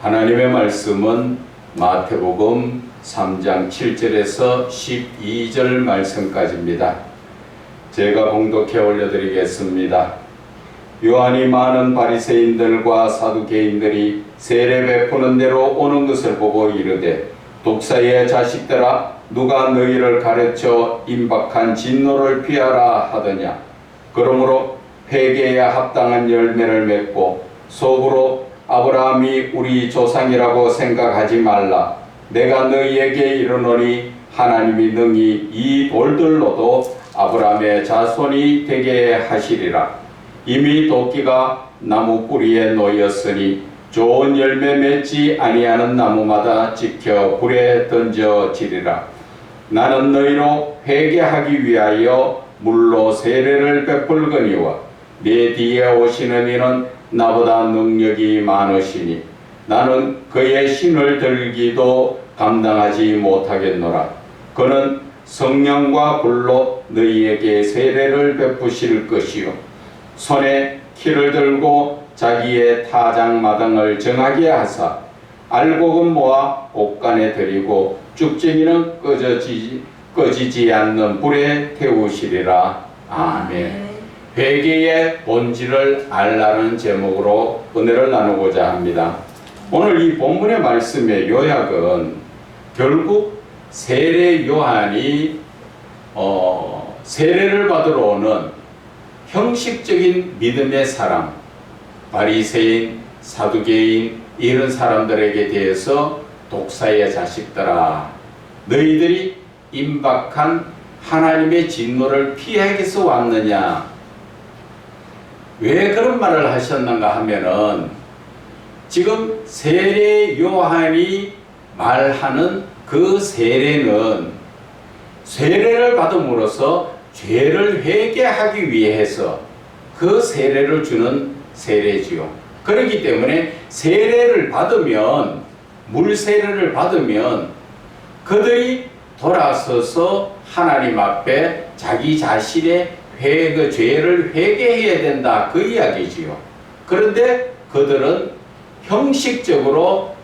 하나님의 말씀은 마태복음 3장 7절에서 12절 말씀까지입니다. 제가 봉독해 올려드리겠습니다. 요한이 많은 바리새인들과 사두개인들이 세례 베푸는 대로 오는 것을 보고 이르되, 독사의 자식들아, 누가 너희를 가르쳐 임박한 진노를 피하라 하더냐. 그러므로 회개에 합당한 열매를 맺고 속으로 아브라함이 우리 조상이라고 생각하지 말라. 내가 너희에게 이르노니 하나님이 능히 이 돌들로도 아브라함의 자손이 되게 하시리라. 이미 도끼가 나무 뿌리에 놓였으니 좋은 열매 맺지 아니하는 나무마다 찍혀 불에 던져지리라. 나는 너희로 회개하기 위하여 물로 세례를 베풀거니와 내 뒤에 오시는 이는 나보다 능력이 많으시니 나는 그의 신을 들기도 감당하지 못하겠노라. 그는 성령과 불로 너희에게 세례를 베푸실 것이요, 손에 키를 들고 자기의 타작마당을 정하게 하사 알곡은 모아 옥간에 들이고 쭉쟁이는 꺼지지 않는 불에 태우시리라. 아멘. 회개의 본질을 알라는 제목으로 은혜를 나누고자 합니다. 오늘 이 본문의 말씀의 요약은 결국 세례 요한이 세례를 받으러 오는 형식적인 믿음의 사람, 바리새인, 사두개인 이런 사람들에게 대해서 독사의 자식들아, 너희들이 임박한 하나님의 진노를 피하기 위해서 왔느냐. 왜 그런 말을 하셨는가 하면은, 지금 세례 요한이 말하는 그 세례는 세례를 받음으로써 죄를 회개하기 위해서 그 세례를 주는 세례지요. 그렇기 때문에 세례를 받으면, 물 세례를 받으면 그들이 돌아서서 하나님 앞에 자기 자신의 그 죄를 회개해야 된다, 그 이야기지요. 그런데 그들은 형식적으로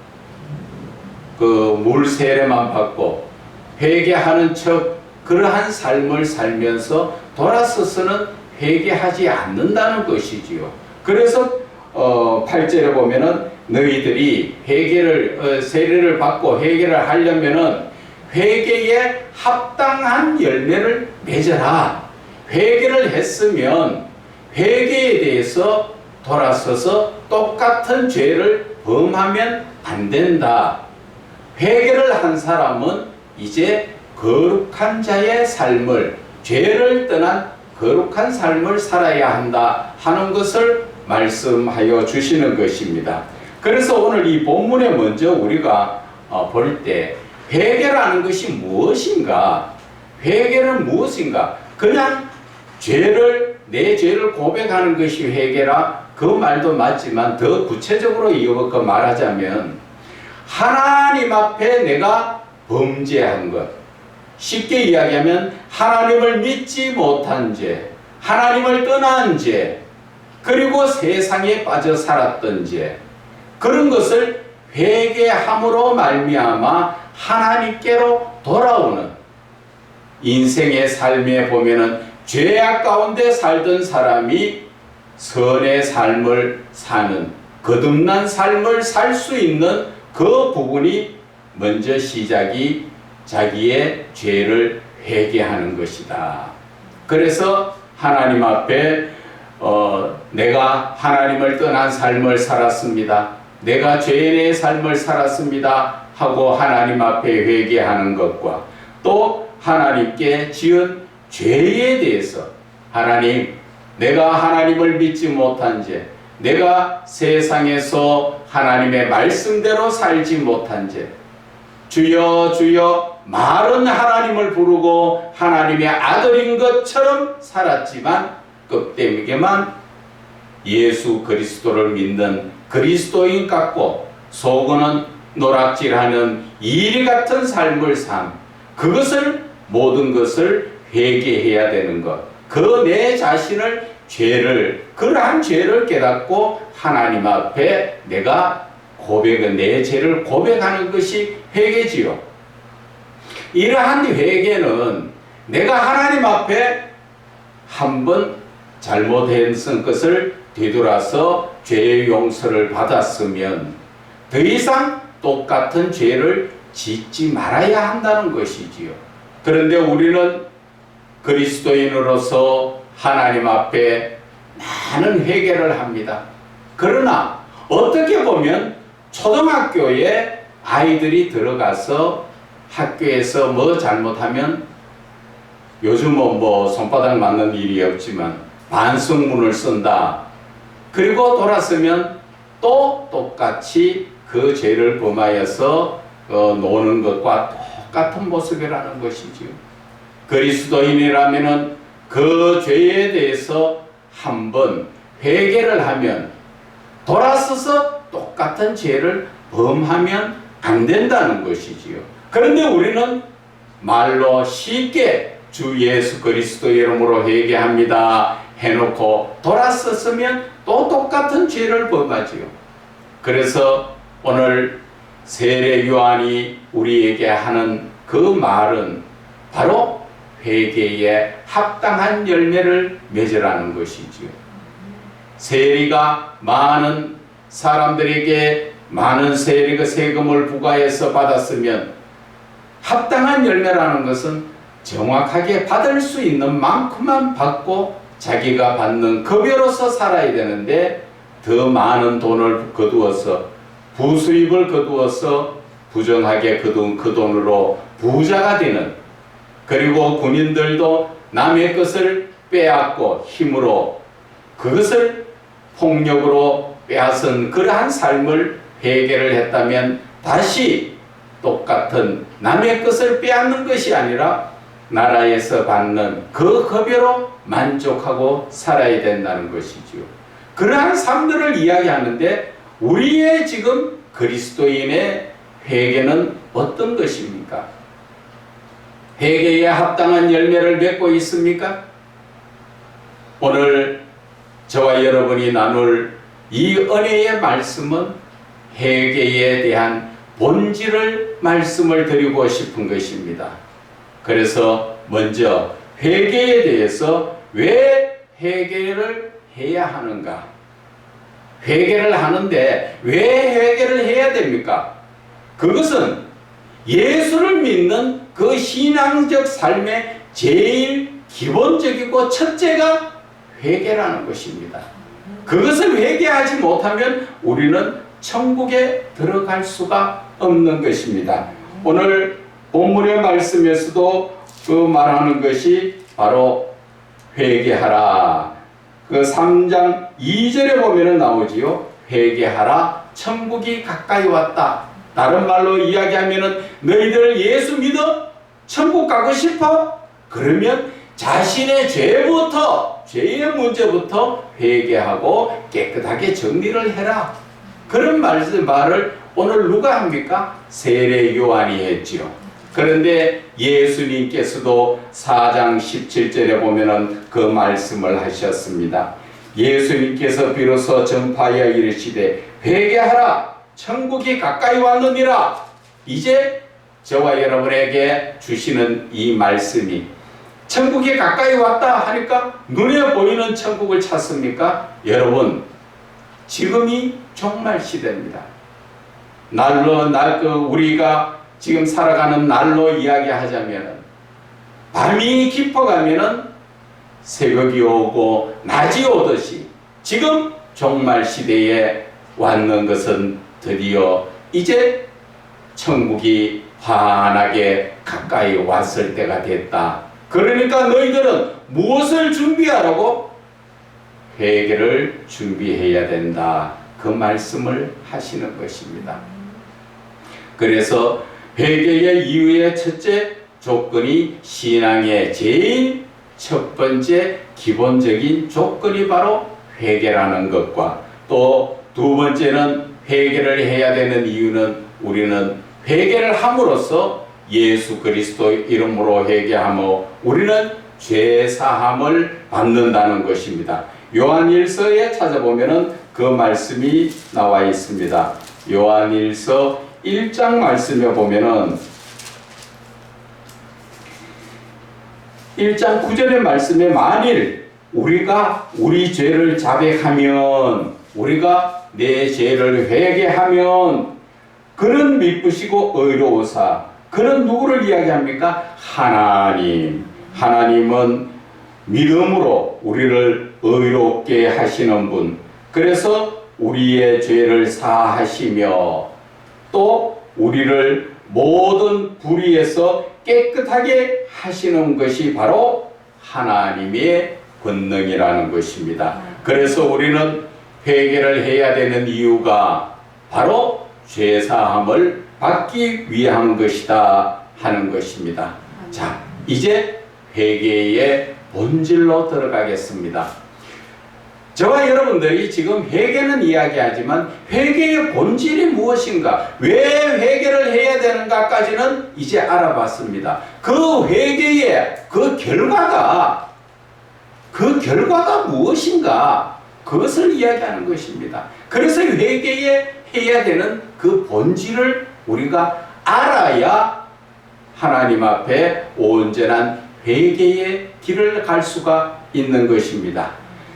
그 물 세례만 받고 회개하는 척 그러한 삶을 살면서 돌아서서는 회개하지 않는다는 것이지요. 그래서 8절에 보면은 너희들이 세례를 받고 회개를 하려면은 회개에 합당한 열매를 맺어라. 회개를 했으면 회개에 대해서 돌아서서 똑같은 죄를 범하면 안 된다. 회개를 한 사람은 이제 거룩한 자의 삶을, 죄를 떠난 거룩한 삶을 살아야 한다 하는 것을 말씀하여 주시는 것입니다. 그래서 오늘 이 본문에 먼저 우리가 볼 때 회개라는 것이 무엇인가? 회개는 무엇인가? 그냥 내 죄를 고백하는 것이 회개라, 그 말도 맞지만 더 구체적으로 이것과 말하자면 하나님 앞에 내가 범죄한 것, 쉽게 이야기하면 하나님을 믿지 못한 죄, 하나님을 떠난 죄, 그리고 세상에 빠져 살았던 죄, 그런 것을 회개함으로 말미암아 하나님께로 돌아오는, 인생의 삶에 보면은 죄악 가운데 살던 사람이 선의 삶을 사는, 거듭난 삶을 살 수 있는 그 부분이 먼저 시작이 자기의 죄를 회개하는 것이다. 그래서 하나님 앞에 내가 하나님을 떠난 삶을 살았습니다, 내가 죄인의 삶을 살았습니다 하고 하나님 앞에 회개하는 것과, 또 하나님께 지은 죄에 대해서 하나님, 내가 하나님을 믿지 못한 죄, 내가 세상에서 하나님의 말씀대로 살지 못한 죄, 주여 주여 말은 하나님을 부르고 하나님의 아들인 것처럼 살았지만 껍데기에만 예수 그리스도를 믿는 그리스도인 같고 속은 노락질하는 이리 같은 삶을 산, 그것을, 모든 것을 회개해야 되는 것, 그 내 자신을, 그러한 죄를 깨닫고 하나님 앞에 내가 고백은 내 죄를 고백하는 것이 회개지요. 이러한 회개는 내가 하나님 앞에 한번 잘못했던 것을 되돌아서 죄의 용서를 받았으면 더 이상 똑같은 죄를 짓지 말아야 한다는 것이지요. 그런데 우리는 그리스도인으로서 하나님 앞에 많은 회개를 합니다. 그러나 어떻게 보면 초등학교에 아이들이 들어가서 학교에서 뭐 잘못하면 요즘은 뭐 손바닥 맞는 일이 없지만 반성문을 쓴다. 그리고 돌아서면 또 똑같이 그 죄를 범하여서 노는 것과 똑같은 모습이라는 것이지요. 그리스도인이라면은 그 죄에 대해서 한번 회개를 하면 돌아서서 똑같은 죄를 범하면 안 된다는 것이지요. 그런데 우리는 말로 쉽게 주 예수 그리스도 이름으로 회개합니다 해놓고 돌아섰으면 또 똑같은 죄를 범하지요. 그래서 오늘 세례 요한이 우리에게 하는 그 말은 바로 회개에 합당한 열매를 맺으라는 것이지요. 세리가 많은 사람들에게 많은 세금을 부과해서 받았으면 합당한 열매라는 것은 정확하게 받을 수 있는 만큼만 받고 자기가 받는 급여로서 살아야 되는데 더 많은 돈을 거두어서 부수입을 거두어서 부정하게 거둔 그 돈으로 부자가 되는, 그리고 군인들도 남의 것을 빼앗고 힘으로 그것을 폭력으로 빼앗은 그러한 삶을 회개를 했다면 다시 똑같은 남의 것을 빼앗는 것이 아니라 나라에서 받는 그 급여로 만족하고 살아야 된다는 것이지요. 그러한 삶들을 이야기하는데 우리의 지금 그리스도인의 회개는 어떤 것입니까? 회개에 합당한 열매를 맺고 있습니까? 오늘 저와 여러분이 나눌 이 은혜의 말씀은 회개에 대한 본질을 말씀을 드리고 싶은 것입니다. 그래서 먼저 회개에 대해서 왜 회개를 해야 하는가? 회개를 하는데 왜 회개를 해야 됩니까? 그것은 예수를 믿는 그 신앙적 삶의 제일 기본적이고 첫째가 회개라는 것입니다. 그것을 회개하지 못하면 우리는 천국에 들어갈 수가 없는 것입니다. 오늘 본문의 말씀에서도 그 말하는 것이 바로 회개하라. 그 3장 2절에 보면 나오지요. 회개하라. 천국이 가까이 왔다. 다른 말로 이야기하면 너희들 예수 믿어? 천국 가고 싶어? 그러면 자신의 죄부터, 죄의 문제부터 회개하고 깨끗하게 정리를 해라. 그런 말을 오늘 누가 합니까? 세례 요한이 했지요. 그런데 예수님께서도 4장 17절에 보면은 그 말씀을 하셨습니다. 예수님께서 비로소 전파하여 이르시되 회개하라. 천국이 가까이 왔느니라. 이제 저와 여러분에게 주시는 이 말씀이 천국이 가까이 왔다 하니까 눈에 보이는 천국을 찾습니까? 여러분, 지금이 종말 시대입니다. 우리가 지금 살아가는 날로 이야기하자면 밤이 깊어가면은 새벽이 오고 낮이 오듯이 지금 종말 시대에 왔는 것은 드디어 이제 천국이 환하게 가까이 왔을 때가 됐다. 그러니까 너희들은 무엇을 준비하라고? 회개를 준비해야 된다. 그 말씀을 하시는 것입니다. 그래서 회개의 이유의 첫째 조건이 신앙의 제일 첫 번째 기본적인 조건이 바로 회개라는 것과 또 두 번째는 회개를 해야 되는 이유는 우리는 회개를 함으로써 예수 그리스도 이름으로 회개하며 우리는 죄 사함을 받는다는 것입니다. 요한일서에 찾아보면은 그 말씀이 나와 있습니다. 요한일서 1장 말씀에 보면은 1장 9절의 말씀에 만일 우리가 우리 죄를 자백하면, 우리가 내 죄를 회개하면 그는 미쁘시고 의로우사, 그는 누구를 이야기합니까? 하나님. 하나님은 믿음으로 우리를 의롭게 하시는 분, 그래서 우리의 죄를 사하시며 또 우리를 모든 불의에서 깨끗하게 하시는 것이 바로 하나님의 권능이라는 것입니다. 그래서 우리는 회개를 해야 되는 이유가 바로 죄사함을 받기 위한 것이다 하는 것입니다. 자, 이제 회개의 본질로 들어가겠습니다. 저와 여러분들이 지금 회개는 이야기하지만 회개의 본질이 무엇인가, 왜 회개를 해야 되는가까지는 이제 알아봤습니다. 그 회개의 그 결과가 무엇인가, 그것을 이야기하는 것입니다. 그래서 회개에 해야 되는 그 본질을 우리가 알아야 하나님 앞에 온전한 회개의 길을 갈 수가 있는 것입니다.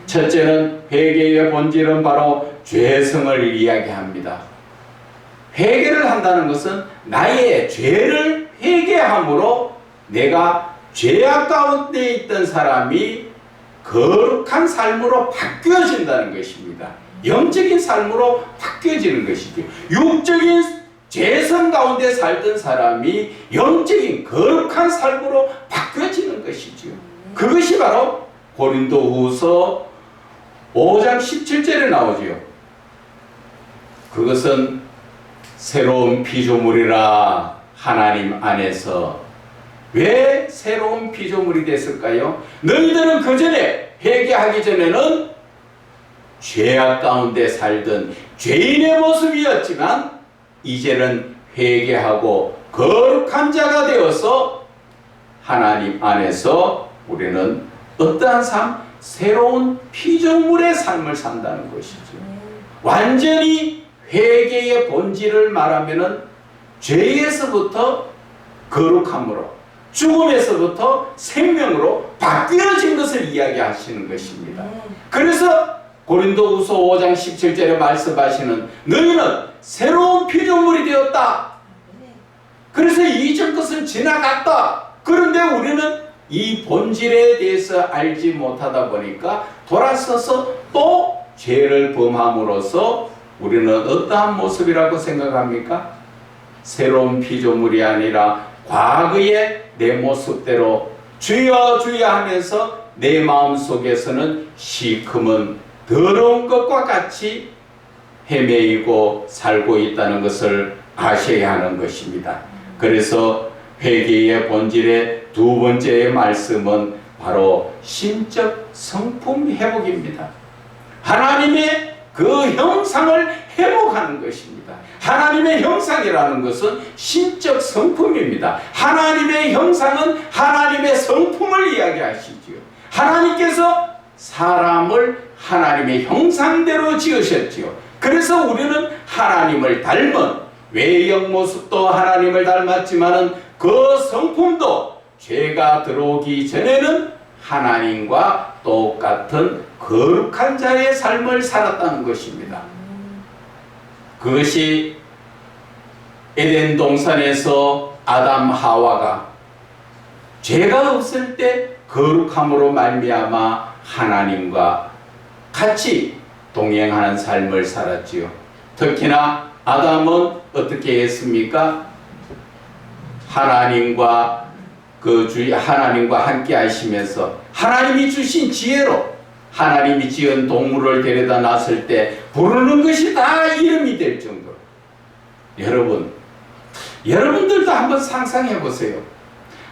첫째는, 회개의 본질은 바로 죄성을 이야기합니다. 회개를 한다는 것은 나의 죄를 회개함으로 내가 죄악 가운데 있던 사람이 거룩한 삶으로 바뀌어진다는 것입니다. 영적인 삶으로 바뀌어지는 것이죠. 육적인 죄성 가운데 살던 사람이 영적인 거룩한 삶으로 바뀌어지는 것이죠. 그것이 바로 고린도후서 5장 17절에 나오지요. 그것은 새로운 피조물이라 하나님 안에서. 왜 새로운 피조물이 됐을까요? 너희들은 그 전에, 회개하기 전에는 죄악 가운데 살던 죄인의 모습이었지만 이제는 회개하고 거룩한 자가 되어서 하나님 안에서 우리는 어떠한 삶? 새로운 피조물의 삶을 산다는 것이죠. 완전히 회개의 본질을 말하면은 죄에서부터 거룩함으로, 죽음에서부터 생명으로 바뀌어진 것을 이야기하시는 것입니다. 그래서 고린도후서 5장 17절에 말씀하시는 너희는 새로운 피조물이 되었다. 그래서 이전 것은 지나갔다. 그런데 우리는 이 본질에 대해서 알지 못하다 보니까 돌아서서 또 죄를 범함으로써 우리는 어떠한 모습이라고 생각합니까? 새로운 피조물이 아니라 과거의 내 모습대로 주여 주여 하면서 내 마음속에서는 시커먼 더러운 것과 같이 헤매이고 살고 있다는 것을 아셔야 하는 것입니다. 그래서 회개의 본질의 두 번째의 말씀은 바로 신적 성품 회복입니다. 하나님의 그 형상을 회복하는 것입니다. 하나님의 형상이라는 것은 신적 성품입니다. 하나님의 형상은 하나님의 성품을 이야기하시지요. 하나님께서 사람을 하나님의 형상대로 지으셨지요. 그래서 우리는 하나님을 닮은 외형 모습도 하나님을 닮았지만은 그 성품도 죄가 들어오기 전에는 하나님과 똑같은 거룩한 자의 삶을 살았다는 것입니다. 그것이 에덴 동산에서 아담 하와가 죄가 없을 때 거룩함으로 말미암아 하나님과 같이 동행하는 삶을 살았지요. 특히나 아담은 어떻게 했습니까? 하나님과 하나님과 함께 하시면서 하나님이 주신 지혜로 하나님이 지은 동물을 데려다 놨을 때 부르는 것이 다 이름이 될 정도로. 여러분들도 한번 상상해 보세요.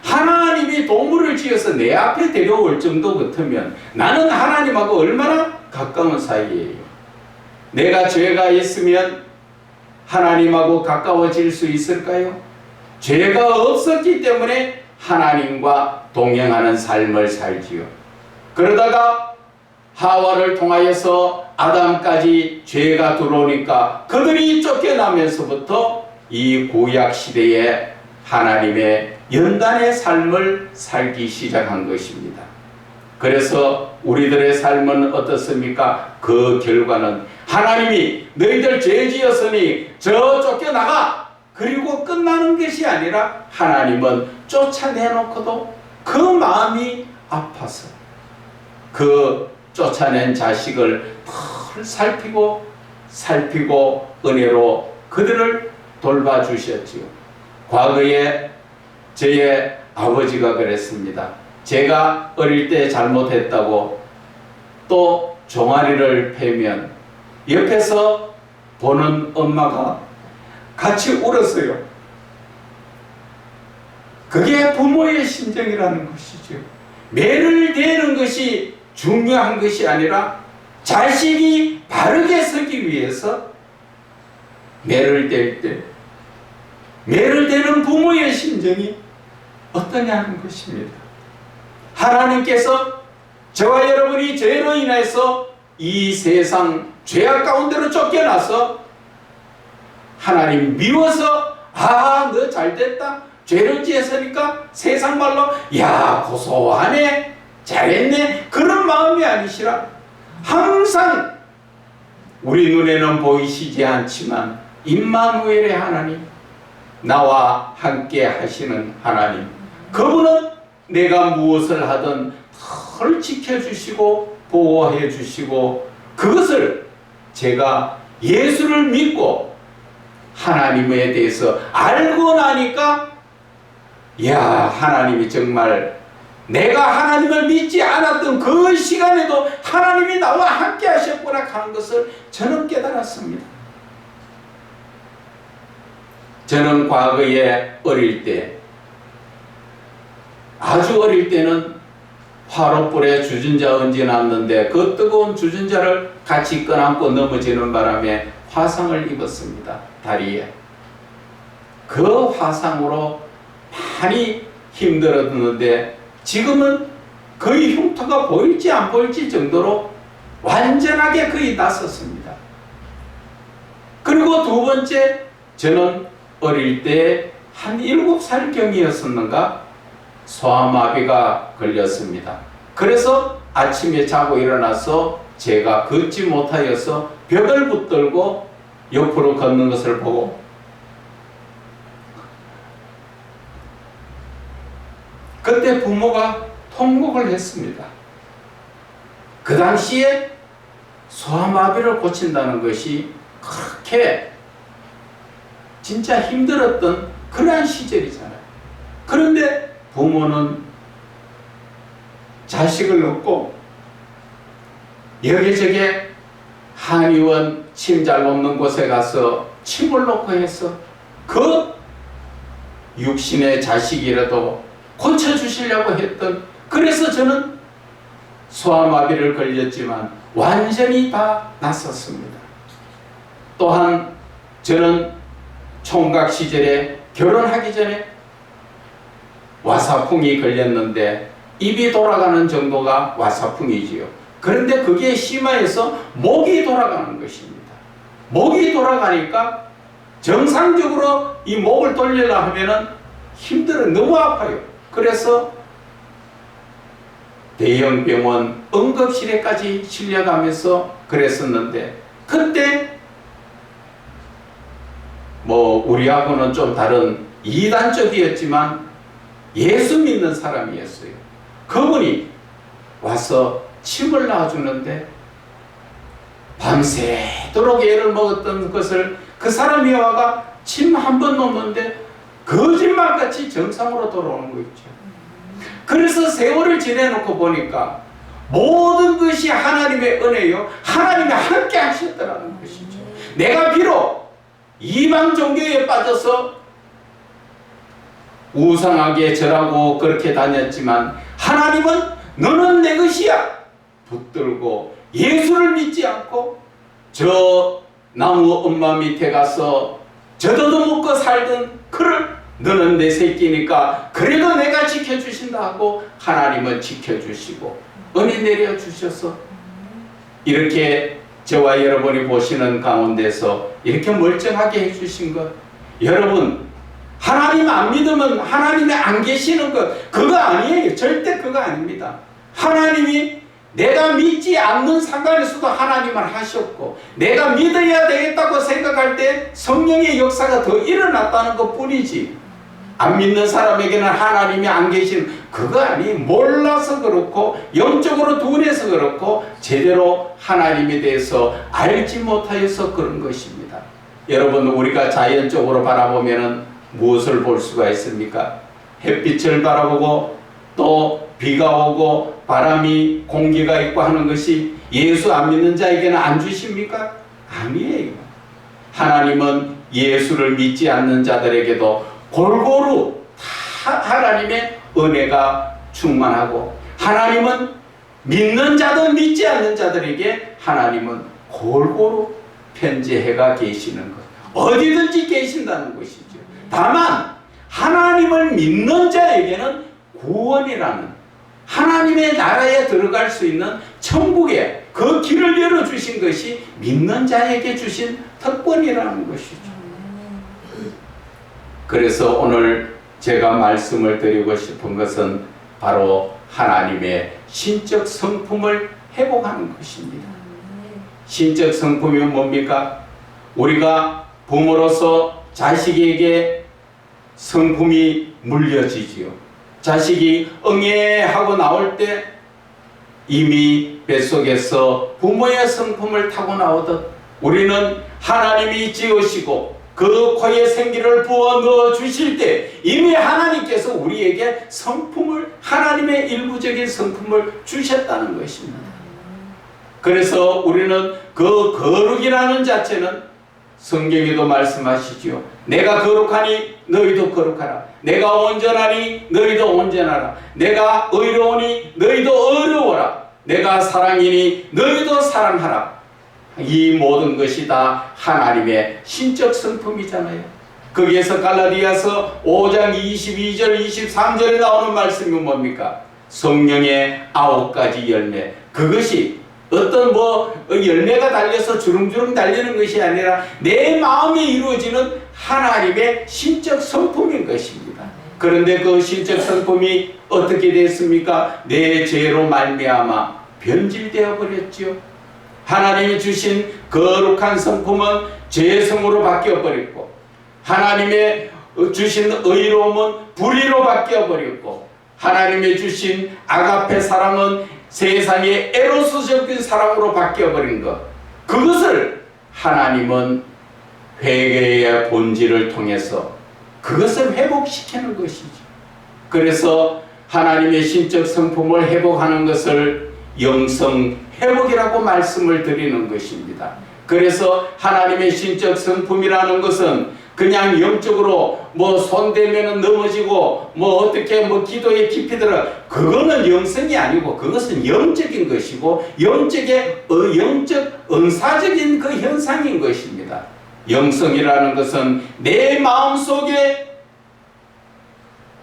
하나님이 동물을 지어서 내 앞에 데려올 정도 같으면 나는 하나님하고 얼마나 가까운 사이예요. 내가 죄가 있으면 하나님하고 가까워질 수 있을까요? 죄가 없었기 때문에 하나님과 동행하는 삶을 살지요. 그러다가 하와를 통하여서 아담까지 죄가 들어오니까 그들이 쫓겨나면서부터 이 구약 시대에 하나님의 연단의 삶을 살기 시작한 것입니다. 그래서 우리들의 삶은 어떻습니까? 그 결과는 하나님이 너희들 죄 지었으니 쫓겨나가! 그리고 끝나는 것이 아니라 하나님은 쫓아내놓고도 그 마음이 아파서 그 쫓아낸 자식을 늘 살피고 은혜로 그들을 돌봐주셨지요. 과거에 저의 아버지가 그랬습니다. 제가 어릴 때 잘못했다고 또 종아리를 패면 옆에서 보는 엄마가 같이 울었어요. 그게 부모의 심정이라는 것이죠. 매를 대는 것이 중요한 것이 아니라 자식이 바르게 서기 위해서 매를 댈 때 매를 대는 부모의 심정이 어떠냐는 것입니다. 하나님께서 저와 여러분이 죄로 인해서 이 세상 죄악 가운데로 쫓겨나서 하나님 미워서 너 잘됐다 죄를 지었으니까 세상 말로 야 고소하네 잘했네 그런 마음이 아니시라 항상 우리 눈에는 보이시지 않지만 임마누엘의 하나님 나와 함께 하시는 하나님 그분은 내가 무엇을 하든 늘 지켜주시고 보호해 주시고 그것을 제가 예수를 믿고 하나님에 대해서 알고 나니까 하나님이 정말 내가 하나님을 믿지 않았던 그 시간에도 하나님이 나와 함께 하셨구나 하는 것을 저는 깨달았습니다. 저는 과거에 어릴 때 아주 어릴 때는 화롯불에 주전자 얹어놨는데 그 뜨거운 주전자를 같이 꺼안고 넘어지는 바람에 화상을 입었습니다. 다리에. 그 화상으로 많이 힘들었는데 지금은 거의 흉터가 보일지 안 보일지 정도로 완전하게 거의 났었습니다. 그리고 두 번째 저는 어릴 때 한 7살경이었었는가 소아마비가 걸렸습니다. 그래서 아침에 자고 일어나서 제가 걷지 못하여서 벽을 붙들고 옆으로 걷는 것을 보고 그때 부모가 통곡을 했습니다. 그 당시에 소아마비를 고친다는 것이 그렇게 진짜 힘들었던 그러한 시절이잖아요. 그런데 부모는 자식을 얻고 여기저기 한의원 침 잘 놓는 곳에 가서 침을 놓고 해서 그 육신의 자식이라도 고쳐주시려고 했던 그래서 저는 소아마비를 걸렸지만 완전히 다 낫었습니다. 또한 저는 총각 시절에 결혼하기 전에 와사풍이 걸렸는데 입이 돌아가는 정도가 와사풍이지요. 그런데 그게 심화해서 목이 돌아가는 것입니다. 목이 돌아가니까 정상적으로 이 목을 돌리려 하면은 힘들어 너무 아파요. 그래서 대형 병원 응급실에까지 실려가면서 그랬었는데 그때 우리하고는 좀 다른 이단적이었지만 예수 믿는 사람이었어요. 그분이 와서 침을 놔주는데 밤새도록 애를 먹었던 것을 그 사람이 와가 침 한 번 놓는데 거짓말같이 정상으로 돌아오는 거 있죠. 그래서 세월을 지내놓고 보니까 모든 것이 하나님의 은혜요 하나님이 함께 하셨더라는 것이죠. 내가 비록 이방 종교에 빠져서 우상하게 절하고 그렇게 다녔지만 하나님은 너는 내 것이야 붙들고 예수를 믿지 않고 저 나무 엄마 밑에 가서 젖어도 먹고 살던 그를 너는 내 새끼니까 그래도 내가 지켜주신다 하고 하나님은 지켜주시고 은혜 내려주셔서 이렇게 저와 여러분이 보시는 가운데서 이렇게 멀쩡하게 해주신 것, 여러분 하나님 안 믿으면 하나님이 안 계시는 것, 그거 아니에요. 절대 그거 아닙니다. 하나님이 내가 믿지 않는 상관에서도 하나님을 하셨고, 내가 믿어야 되겠다고 생각할 때 성령의 역사가 더 일어났다는 것 뿐이지, 안 믿는 사람에게는 하나님이 안 계시는 그거 아니. 몰라서 그렇고 영적으로 둔해서 그렇고 제대로 하나님에 대해서 알지 못하여서 그런 것입니다. 여러분, 우리가 자연적으로 바라보면은 무엇을 볼 수가 있습니까? 햇빛을 바라보고 또 비가 오고 바람이 공기가 있고 하는 것이 예수 안 믿는 자에게는 안 주십니까? 아니에요. 하나님은 예수를 믿지 않는 자들에게도 골고루 다 하나님의 은혜가 충만하고, 하나님은 믿는 자든 믿지 않는 자들에게 하나님은 골고루 편재해가 계시는 것, 어디든지 계신다는 것이죠. 다만 하나님을 믿는 자에게는 구원이라는, 하나님의 나라에 들어갈 수 있는 천국의 그 길을 열어주신 것이 믿는 자에게 주신 특권이라는 것이죠. 그래서 오늘 제가 말씀을 드리고 싶은 것은 바로 하나님의 신적 성품을 회복하는 것입니다. 신적 성품이 뭡니까? 우리가 부모로서 자식에게 성품이 물려지지요. 자식이 응애하고 나올 때 이미 뱃속에서 부모의 성품을 타고 나오듯, 우리는 하나님이 지으시고 그 코에 생기를 부어 넣어 주실 때 이미 하나님께서 우리에게 성품을, 하나님의 일부적인 성품을 주셨다는 것입니다. 그래서 우리는 그 거룩이라는 자체는 성경에도 말씀하시죠. 내가 거룩하니 너희도 거룩하라. 내가 온전하니 너희도 온전하라. 내가 의로우니 너희도 의로워라. 내가 사랑이니 너희도 사랑하라. 이 모든 것이 다 하나님의 신적 성품이잖아요. 거기에서 갈라디아서 5장 22절 23절에 나오는 말씀이 뭡니까? 성령의 9가지 열매. 그것이 어떤 열매가 달려서 주렁주렁 달리는 것이 아니라 내 마음에 이루어지는 하나님의 신적 성품인 것입니다. 그런데 그 신적 성품이 어떻게 됐습니까? 내 죄로 말미암아 변질되어 버렸죠. 하나님이 주신 거룩한 성품은 죄성으로 바뀌어버렸고, 하나님의 주신 의로움은 불의로 바뀌어버렸고, 하나님의 주신 아가페 사랑은 세상의 에로스적인 사랑으로 바뀌어버린 것, 그것을 하나님은 회개의 본질을 통해서 그것을 회복시키는 것이죠. 그래서 하나님의 신적 성품을 회복하는 것을 영성 회복이라고 말씀을 드리는 것입니다. 그래서 하나님의 신적 성품이라는 것은 그냥 영적으로 손대면 넘어지고 어떻게 기도에 깊이 들어, 그거는 영성이 아니고 그것은 영적인 것이고 영적 은사적인 그 현상인 것입니다. 영성이라는 것은 내 마음속에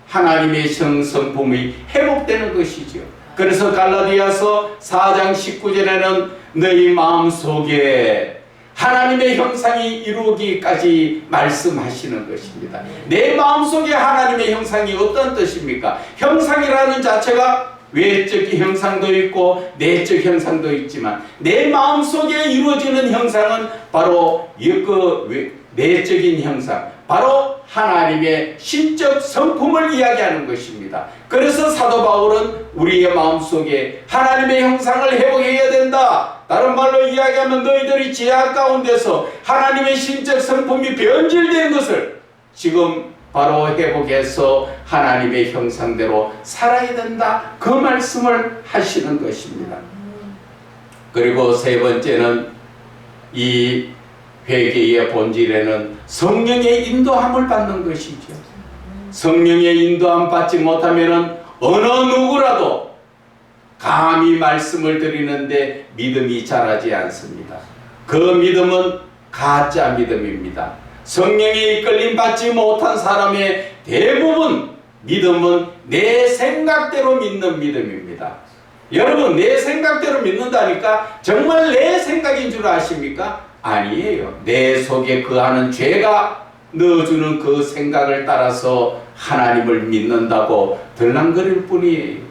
하나님의 성품이 회복되는 것이죠. 그래서 갈라디아서 4장 19절에는 너희 마음속에 하나님의 형상이 이루기까지 말씀하시는 것입니다. 내 마음속에 하나님의 형상이 어떤 뜻입니까? 형상이라는 자체가 외적 형상도 있고 내적 형상도 있지만, 내 마음속에 이루어지는 형상은 바로 내적인 형상, 바로 하나님의 신적 성품을 이야기하는 것입니다. 그래서 사도 바울은 우리의 마음속에 하나님의 형상을 회복해야 된다. 다른 말로 이야기하면 너희들이 죄악 가운데서 하나님의 신적 성품이 변질된 것을 지금 바로 회복해서 하나님의 형상대로 살아야 된다. 그 말씀을 하시는 것입니다. 그리고 세 번째는 이 회개의 본질에는 성령의 인도함을 받는 것이죠. 성령의 인도함 받지 못하면 어느 누구라도 감히 말씀을 드리는데 믿음이 자라지 않습니다. 그 믿음은 가짜 믿음입니다. 성령의 이끌림 받지 못한 사람의 대부분 믿음은 내 생각대로 믿는 믿음입니다. 여러분, 내 생각대로 믿는다니까 정말 내 생각인 줄 아십니까? 아니에요. 내 속에 거하는 죄가 넣어주는 그 생각을 따라서 하나님을 믿는다고 들랑거릴 뿐이에요.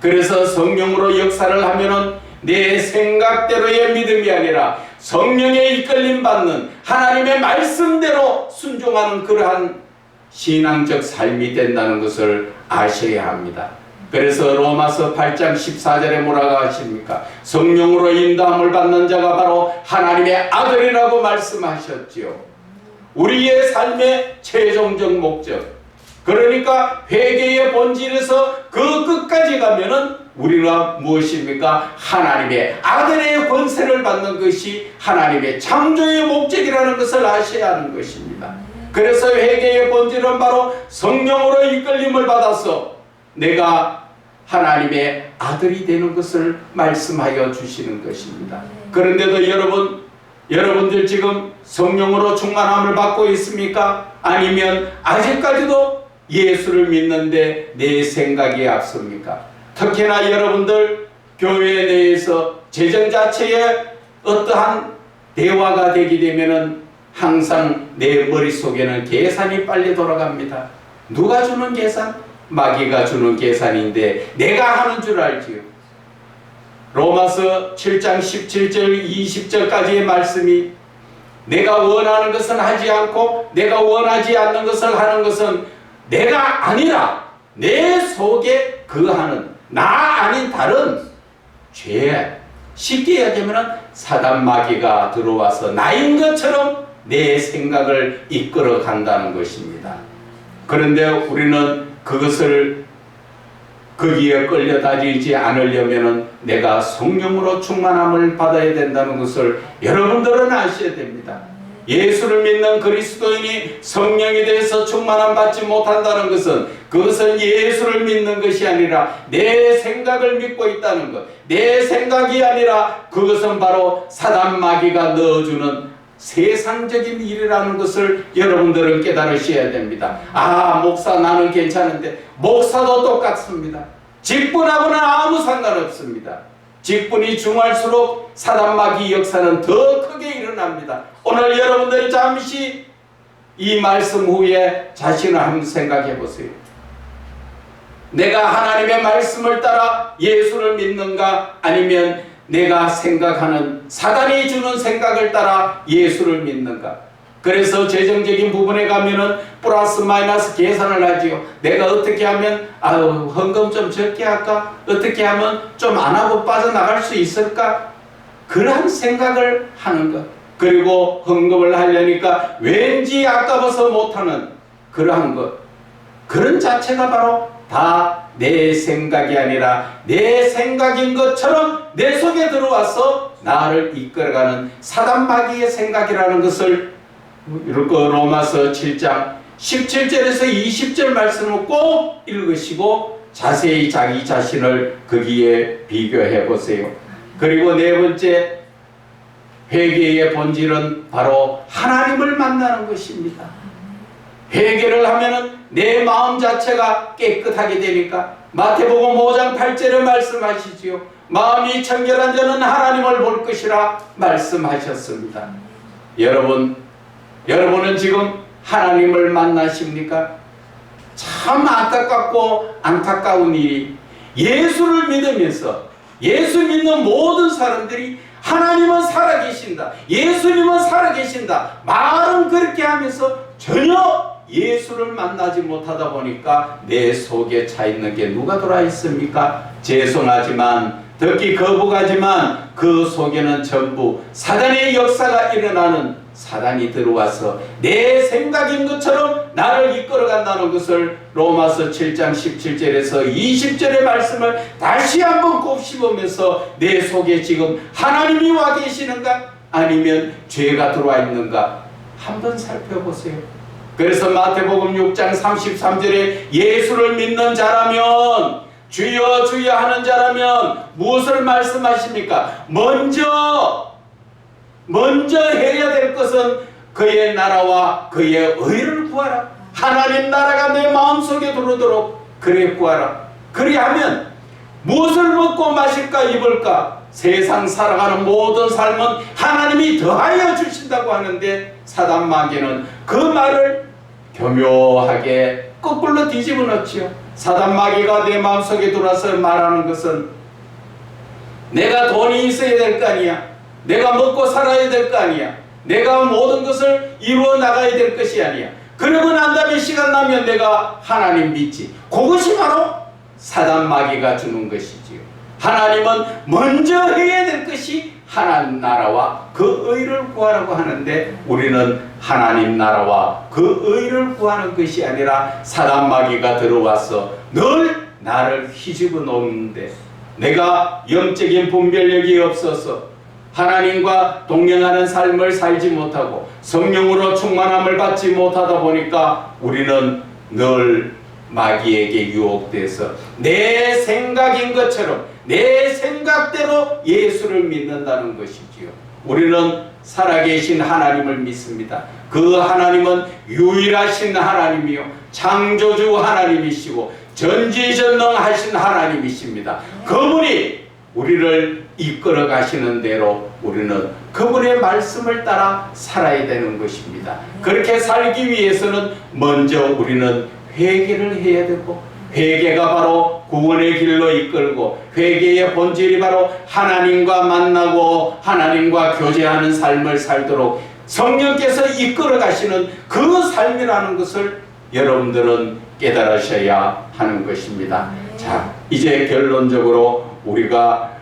그래서 성령으로 역사를 하면은 내 생각대로의 믿음이 아니라 성령의 이끌림 받는 하나님의 말씀대로 순종하는 그러한 신앙적 삶이 된다는 것을 아셔야 합니다. 그래서 로마서 8장 14절에 뭐라고 하십니까? 성령으로 인도함을 받는 자가 바로 하나님의 아들이라고 말씀하셨지요. 우리의 삶의 최종적 목적, 그러니까 회개의 본질에서 그 끝까지 가면은 우리가 무엇입니까? 하나님의 아들의 권세를 받는 것이 하나님의 창조의 목적이라는 것을 아셔야 하는 것입니다. 그래서 회개의 본질은 바로 성령으로 이끌림을 받아서 내가 하나님의 아들이 되는 것을 말씀하여 주시는 것입니다. 그런데도 여러분들 지금 성령으로 충만함을 받고 있습니까? 아니면 아직까지도 예수를 믿는데 내 생각이 앞섭니까? 특히나 여러분들 교회 내에서 재정 자체에 어떠한 대화가 되게 되면은 항상 내 머릿속에는 계산이 빨리 돌아갑니다. 누가 주는 계산? 마귀가 주는 계산인데 내가 하는 줄 알지요. 로마서 7장 17절 20절까지의 말씀이 내가 원하는 것은 하지 않고 내가 원하지 않는 것을 하는 것은 내가 아니라 내 속에 거하는 나 아닌 다른 죄, 쉽게 얘기하면 사단 마귀가 들어와서 나인 것처럼 내 생각을 이끌어 간다는 것입니다. 그런데 우리는 그것을 거기에 끌려다니지 않으려면 내가 성령으로 충만함을 받아야 된다는 것을 여러분들은 아셔야 됩니다. 예수를 믿는 그리스도인이 성령에 대해서 충만함 받지 못한다는 것은 그것은 예수를 믿는 것이 아니라 내 생각을 믿고 있다는 것, 내 생각이 아니라 그것은 바로 사단 마귀가 넣어주는 세상적인 일이라는 것을 여러분들은 깨달으셔야 됩니다. 아, 목사 나는 괜찮은데, 목사도 똑같습니다. 직분하고는 아무 상관없습니다. 직분이 중할수록 사단 마귀 역사는 더 크게 일어납니다. 오늘 여러분들이 잠시 이 말씀 후에 자신을 한번 생각해 보세요. 내가 하나님의 말씀을 따라 예수를 믿는가, 아니면 내가 생각하는 사단이 주는 생각을 따라 예수를 믿는가? 그래서 재정적인 부분에 가면은 플러스 마이너스 계산을 하지요. 내가 어떻게 하면 헌금 좀 적게 할까? 어떻게 하면 좀 안 하고 빠져나갈 수 있을까? 그러한 생각을 하는 것. 그리고 헌금을 하려니까 왠지 아까워서 못하는 그러한 것. 그런 자체가 바로 다 내 생각이 아니라 내 생각인 것처럼 내 속에 들어와서 나를 이끌어가는 사단 마귀의 생각이라는 것을 로마서 7장 17절에서 20절 말씀을 꼭 읽으시고 자세히 자기 자신을 거기에 비교해 보세요. 그리고 네 번째, 회개의 본질은 바로 하나님을 만나는 것입니다. 회개를 하면은 내 마음 자체가 깨끗하게 되니까 마태복음 5장 8절에 말씀하시지요. 마음이 청결한 자는 하나님을 볼 것이라 말씀하셨습니다. 여러분은 지금 하나님을 만나십니까? 참 안타깝고 안타까운 일이 예수를 믿으면서 예수 믿는 모든 사람들이 하나님은 살아계신다, 예수님은 살아계신다 말은 그렇게 하면서 전혀 예수를 만나지 못하다 보니까 내 속에 차 있는 게 누가 들어와 있습니까? 죄송하지만 듣기 거부가지만 그 속에는 전부 사단의 역사가 일어나는, 사단이 들어와서 내 생각인 것처럼 나를 이끌어간다는 것을 로마서 7장 17절에서 20절의 말씀을 다시 한번 곱씹으면서 내 속에 지금 하나님이 와 계시는가, 아니면 죄가 들어와 있는가 한번 살펴보세요. 그래서 마태복음 6장 33절에 예수를 믿는 자라면, 주여 주여 하는 자라면 무엇을 말씀하십니까? 먼저 해야 될 것은 그의 나라와 그의 의를 구하라. 하나님 나라가 내 마음속에 들어오도록 그래 구하라. 그리하면 무엇을 먹고 마실까 입을까 세상 살아가는 모든 삶은 하나님이 더하여 주신다고 하는데 사단 마귀는 그 말을 교묘하게 거꾸로 뒤집어 놓지요. 사단 마귀가 내 마음속에 들어와서 말하는 것은 내가 돈이 있어야 될 거 아니야, 내가 먹고 살아야 될 거 아니야, 내가 모든 것을 이루어 나가야 될 것이 아니야, 그러고 난 다음에 시간 나면 내가 하나님 믿지. 그것이 바로 사단 마귀가 주는 것이지요. 하나님은 먼저 해야 될 것이 하나님 나라와 그 의를 구하라고 하는데 우리는 하나님 나라와 그 의를 구하는 것이 아니라 사단 마귀가 들어와서 늘 나를 휘집어 놓는데 내가 영적인 분별력이 없어서 하나님과 동행하는 삶을 살지 못하고 성령으로 충만함을 받지 못하다 보니까 우리는 늘 마귀에게 유혹돼서 내 생각인 것처럼 내 생각대로 예수를 믿는다는 것이지요. 우리는 살아계신 하나님을 믿습니다. 그 하나님은 유일하신 하나님이요 창조주 하나님이시고 전지전능하신 하나님이십니다. 그분이 우리를 이끌어 가시는 대로 우리는 그분의 말씀을 따라 살아야 되는 것입니다. 그렇게 살기 위해서는 먼저 우리는 회개를 해야 되고, 회개가 바로 구원의 길로 이끌고, 회개의 본질이 바로 하나님과 만나고 하나님과 교제하는 삶을 살도록 성령께서 이끌어 가시는 그 삶이라는 것을 여러분들은 깨달으셔야 하는 것입니다. 자, 이제 결론적으로 우리가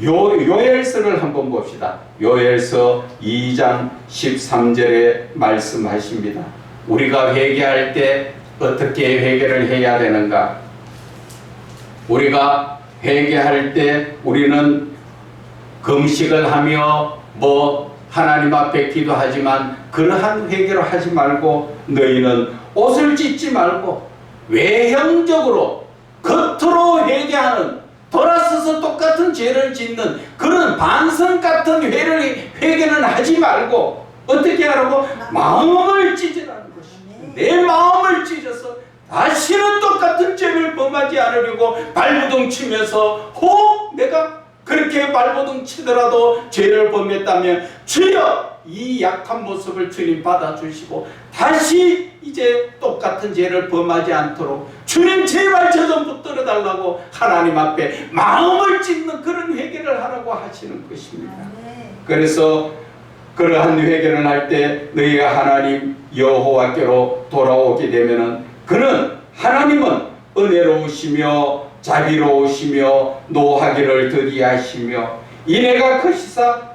요엘서를 한번 봅시다. 요엘서 2장 13절에 말씀하십니다. 우리가 회개할 때 어떻게 회개를 해야 되는가? 우리가 회개할 때 우리는 금식을 하며 하나님 앞에 기도하지만 그러한 회개를 하지 말고 너희는 옷을 찢지 말고 외형적으로 겉으로 회개하는, 돌아서서 똑같은 죄를 짓는 그런 반성 같은 회개는 하지 말고 어떻게 하라고? 마음을 찢으라는 것입니다. 내 마음을 찢어서 다시는 똑같은 죄를 범하지 않으려고 발버둥 치면서 내가 그렇게 발버둥 치더라도 죄를 범했다면 주여 이 약한 모습을 주님 받아주시고 다시 이제 똑같은 죄를 범하지 않도록 주님 제발 저 좀 붙들어달라고 하나님 앞에 마음을 찢는 그런 회개를 하라고 하시는 것입니다. 그래서 그러한 회개를 할 때 너희가 하나님 여호와께로 돌아오게 되면은 그는 하나님은 은혜로우시며 자비로우시며 노하기를 더디하시며 이내가 크시사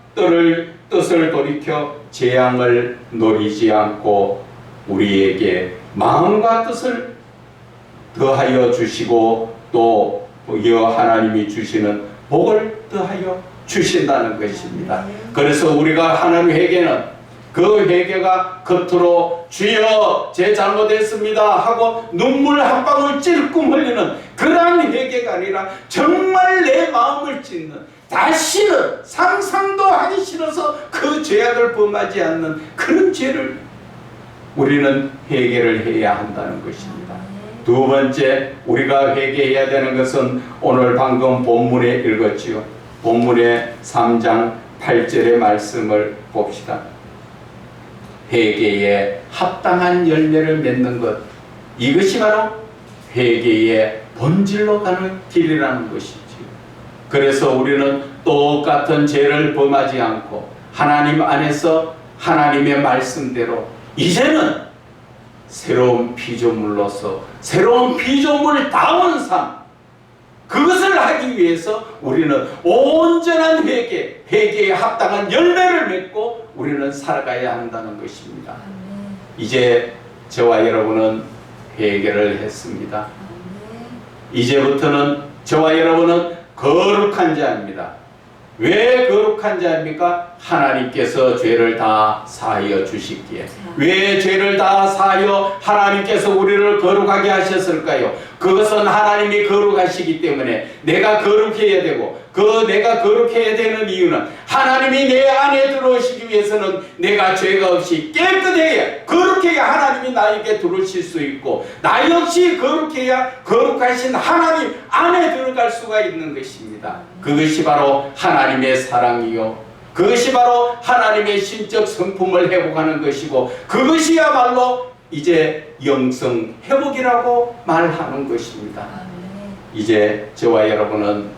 뜻을 돌이켜 재앙을 노리지 않고 우리에게 마음과 뜻을 더하여 주시고 또 하나님이 주시는 복을 더하여 주신다는 것입니다. 그래서 우리가 하나님 회개는 그 회개가 겉으로 주여 제 잘못했습니다 하고 눈물 한 방울 찔끔 흘리는 그러한 회개가 아니라 정말 내 마음을 찢는, 다시는 상상도 하기 싫어서 그 죄악을 범하지 않는 그런 죄를 우리는 회개를 해야 한다는 것입니다. 두 번째 우리가 회개해야 되는 것은 오늘 방금 본문에 읽었지요. 본문의 3장 8절의 말씀을 봅시다. 회개에 합당한 열매를 맺는 것, 이것이 바로 회개의 본질로 가는 길이라는 것이지. 그래서 우리는 똑같은 죄를 범하지 않고 하나님 안에서 하나님의 말씀대로 이제는 새로운 피조물로서 새로운 피조물다운 삶, 그것을 하기 위해서 우리는 온전한 회개에 합당한 열매를 맺고 우리는 살아가야 한다는 것입니다. 이제 저와 여러분은 회개를 했습니다. 이제부터는 저와 여러분은 거룩한 자입니다. 왜 거룩한 자입니까? 하나님께서 죄를 다 사하여 주시기에. 왜 죄를 다 사하여 하나님께서 우리를 거룩하게 하셨을까요? 그것은 하나님이 거룩하시기 때문에 내가 거룩해야 되고, 내가 거룩해야 되는 이유는 하나님이 내 안에 들어오시기 위해서는 내가 죄가 없이 깨끗해야, 거룩해야 하나님이 나에게 들어오실 수 있고 나 역시 거룩해야 거룩하신 하나님 안에 들어갈 수가 있는 것입니다. 그것이 바로 하나님의 사랑이요, 그것이 바로 하나님의 신적 성품을 회복하는 것이고 그것이야말로 이제 영성 회복이라고 말하는 것입니다. 이제 저와 여러분은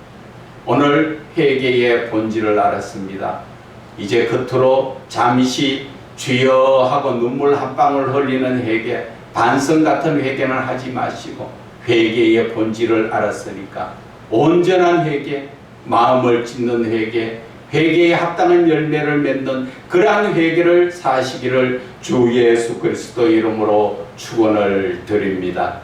오늘 회개의 본질을 알았습니다. 이제 겉으로 잠시 주여 하고 눈물 한 방울 흘리는 회개, 반성 같은 회개는 하지 마시고 회개의 본질을 알았으니까 온전한 회개, 마음을 찢는 회개, 회개에 합당한 열매를 맺는 그러한 회개를 사시기를 주 예수 그리스도 이름으로 축원을 드립니다.